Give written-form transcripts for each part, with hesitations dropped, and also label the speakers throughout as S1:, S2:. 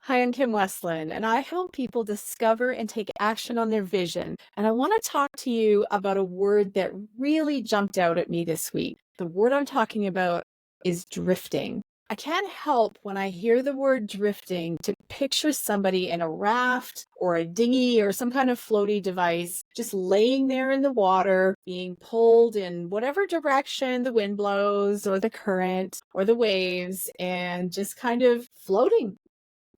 S1: Hi, I'm Kim Westlund, and I help people discover and take action on their vision. And I want to talk to you about a word that really jumped out at me this week. The word I'm talking about is drifting. I can't help when I hear the word drifting to picture somebody in a raft or a dinghy or some kind of floaty device, just laying there in the water, being pulled in whatever direction the wind blows or the current or the waves, and just kind of floating.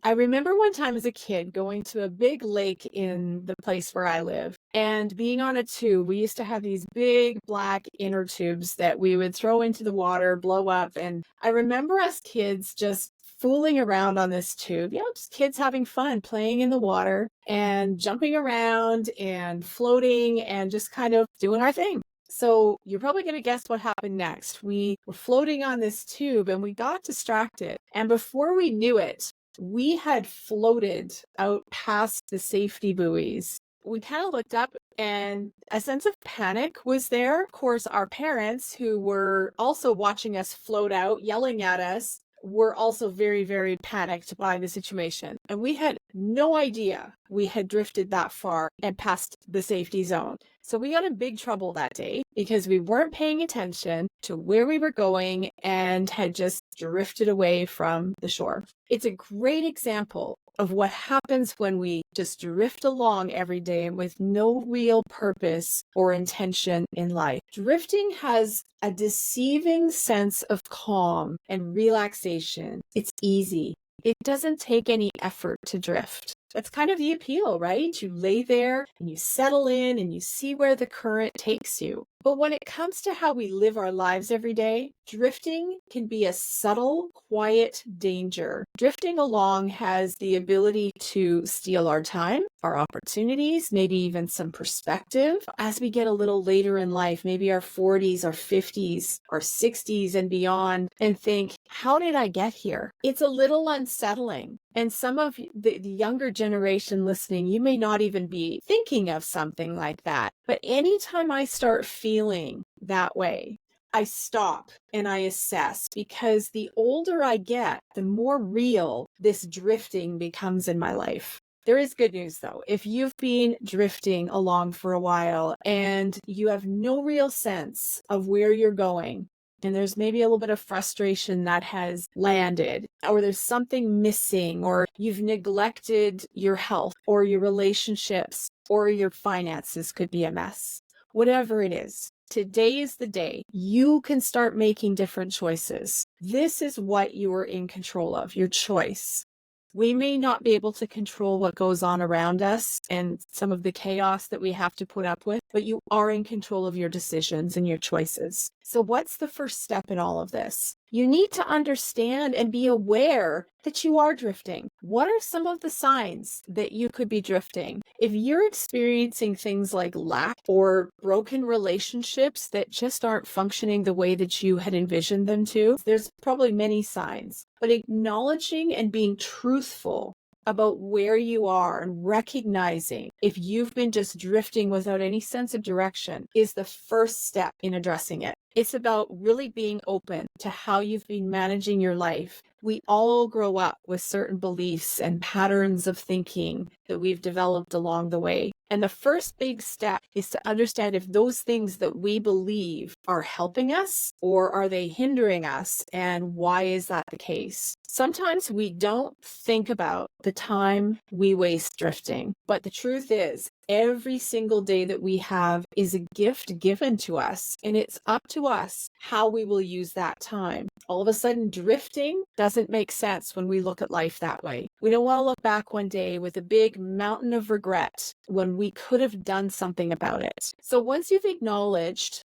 S1: I remember one time as a kid going to a big lake in the place where I live and being on a tube. We used to have these big black inner tubes that we would throw into the water, blow up. And I remember us kids just fooling around on this tube, just kids having fun playing in the water and jumping around and floating and just kind of doing our thing. So you're probably going to guess what happened next. We were floating on this tube and we got distracted. And before we knew it, we had floated out past the safety buoys. We kind of looked up and a sense of panic was there. Of course, our parents, who were also watching us float out, yelling at us, were also very, very panicked by the situation. And we had no idea we had drifted that far and past the safety zone. So we got in big trouble that day because we weren't paying attention to where we were going and had just drifted away from the shore. It's a great example of what happens when we just drift along every day with no real purpose or intention in life. Drifting has a deceiving sense of calm and relaxation. It's easy. It doesn't take any effort to drift. That's kind of the appeal, right? You lay there and you settle in and you see where the current takes you. But when it comes to how we live our lives every day, drifting can be a subtle, quiet danger. Drifting along has the ability to steal our time, our opportunities, maybe even some perspective as we get a little later in life, maybe our 40s, our 50s, our 60s and beyond, and think, how did I get here? It's a little unsettling. And some of the younger generation listening, you may not even be thinking of something like that. But anytime I start feeling that way, I stop and I assess, because the older I get, the more real this drifting becomes in my life. There is good news though. If you've been drifting along for a while and you have no real sense of where you're going, and there's maybe a little bit of frustration that has landed, or there's something missing, or you've neglected your health or your relationships or your finances could be a mess. Whatever it is, today is the day you can start making different choices. This is what you are in control of, your choice. We may not be able to control what goes on around us and some of the chaos that we have to put up with, but you are in control of your decisions and your choices. So what's the first step in all of this? You need to understand and be aware that you are drifting. What are some of the signs that you could be drifting? If you're experiencing things like lack or broken relationships that just aren't functioning the way that you had envisioned them to, there's probably many signs. But acknowledging and being truthful about where you are and recognizing if you've been just drifting without any sense of direction is the first step in addressing it. It's about really being open to how you've been managing your life. We all grow up with certain beliefs and patterns of thinking that we've developed along the way. And the first big step is to understand if those things that we believe are helping us or are they hindering us, and why is that the case? Sometimes we don't think about the time we waste drifting, but the truth is, every single day that we have is a gift given to us, and it's up to us how we will use that time. All of a sudden, drifting doesn't make sense when we look at life that way. We don't want to look back one day with a big mountain of regret when we could have done something about it. So once you've acknowledged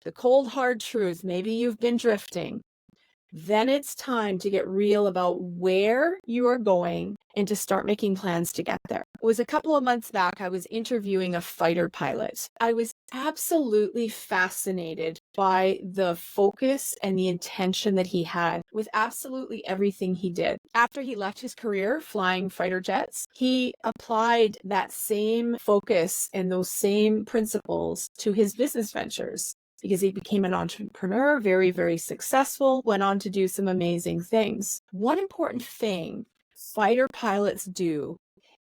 S1: the cold, hard truth, maybe you've been drifting, then it's time to get real about where you are going and to start making plans to get there. It was a couple of months back, I was interviewing a fighter pilot. I was absolutely fascinated by the focus and the intention that he had with absolutely everything he did. After he left his career flying fighter jets, he applied that same focus and those same principles to his business ventures, because he became an entrepreneur, very, very successful, went on to do some amazing things. One important thing fighter pilots do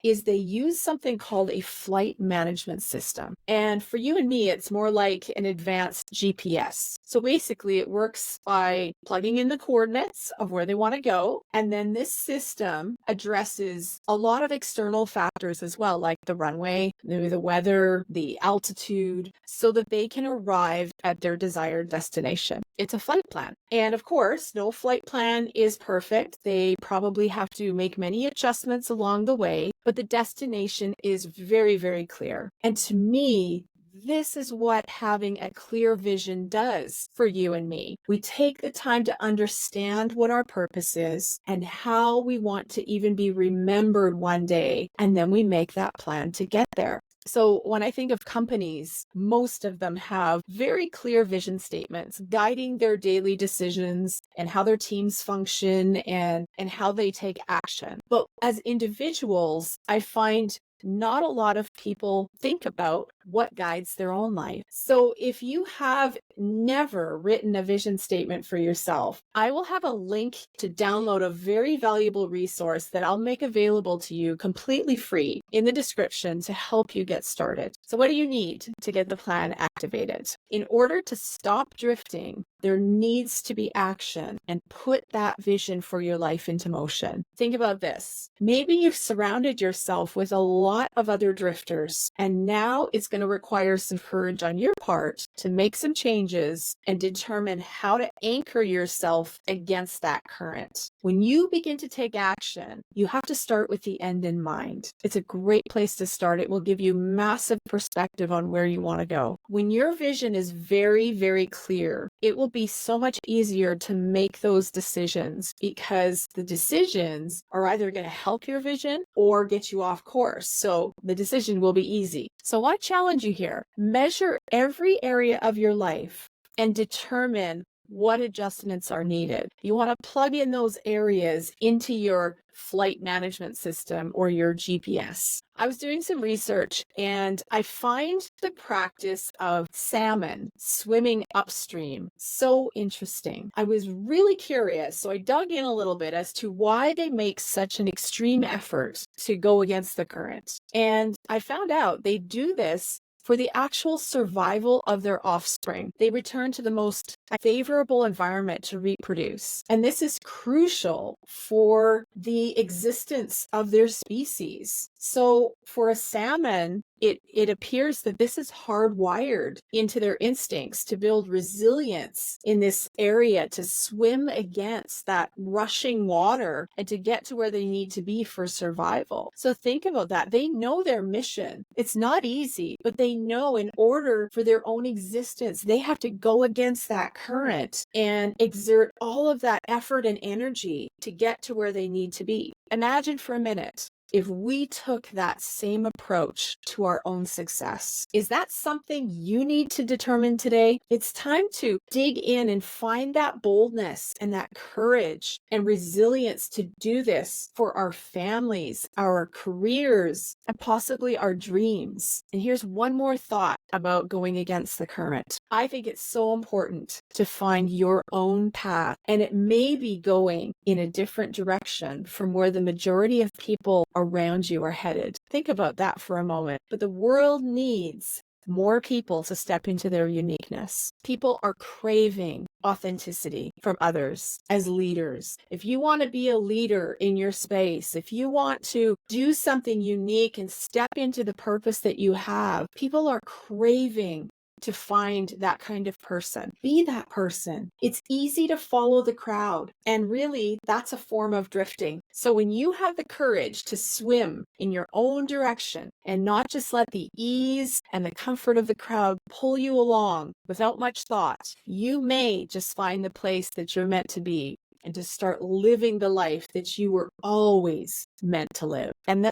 S1: is they use something called a flight management system. And for you and me, it's more like an advanced GPS. So basically, it works by plugging in the coordinates of where they want to go. And then this system addresses a lot of external factors as well, like the runway, maybe the weather, the altitude, so that they can arrive at their desired destination. It's a flight plan. And of course, no flight plan is perfect. They probably have to make many adjustments along the way, but the destination is very, very clear. And to me, this is what having a clear vision does for you and me. We take the time to understand what our purpose is and how we want to even be remembered one day, and then we make that plan to get there. So when I think of companies, most of them have very clear vision statements guiding their daily decisions and how their teams function and how they take action. But as individuals, I find not a lot of people think about what guides their own life. So if you have never written a vision statement for yourself, I will have a link to download a very valuable resource that I'll make available to you completely free in the description to help you get started. So what do you need to get the plan activated? In order to stop drifting, there needs to be action, and put that vision for your life into motion. Think about this. Maybe you've surrounded yourself with a lot of other drifters, and now it's going to require some courage on your part to make some changes and determine how to anchor yourself against that current. When you begin to take action, you have to start with the end in mind. It's a great place to start. It will give you massive perspective on where you want to go. When your vision is very, very clear, it will be so much easier to make those decisions, because the decisions are either going to help your vision or get you off course. So the decision will be easy. So I challenge you here, measure every area of your life and determine what adjustments are needed. You want to plug in those areas into your flight management system or your GPS. I was doing some research and I find the practice of salmon swimming upstream so interesting. I was really curious, so I dug in a little bit as to why they make such an extreme effort to go against the current. And I found out they do this for the actual survival of their offspring. They return to the most favorable environment to reproduce. And this is crucial for the existence of their species. So for a salmon, it appears that this is hardwired into their instincts to build resilience in this area, to swim against that rushing water and to get to where they need to be for survival. So think about that. They know their mission. It's not easy, but they know in order for their own existence, they have to go against that current and exert all of that effort and energy to get to where they need to be. Imagine for a minute, if we took that same approach to our own success. Is that something you need to determine today? It's time to dig in and find that boldness and that courage and resilience to do this for our families, our careers, and possibly our dreams. And here's one more thought about going against the current. I think it's so important to find your own path, and it may be going in a different direction from where the majority of people around you are headed. Think about that for a moment. But the world needs more people to step into their uniqueness. People are craving authenticity from others as leaders. If you want to be a leader in your space, if you want to do something unique and step into the purpose that you have, people are craving to find that kind of person. Be that person. It's easy to follow the crowd, and really that's a form of drifting. So when you have the courage to swim in your own direction and not just let the ease and the comfort of the crowd pull you along without much thought, you may just find the place that you're meant to be and to start living the life that you were always meant to live, and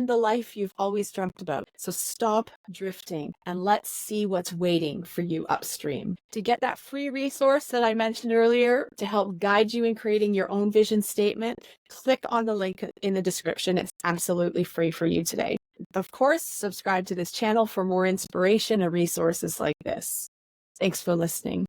S1: the life you've always dreamt about. So stop drifting and let's see what's waiting for you upstream. To get that free resource that I mentioned earlier to help guide you in creating your own vision statement, click on the link in the description. It's absolutely free for you today. Of course, subscribe to this channel for more inspiration and resources like this. Thanks for listening.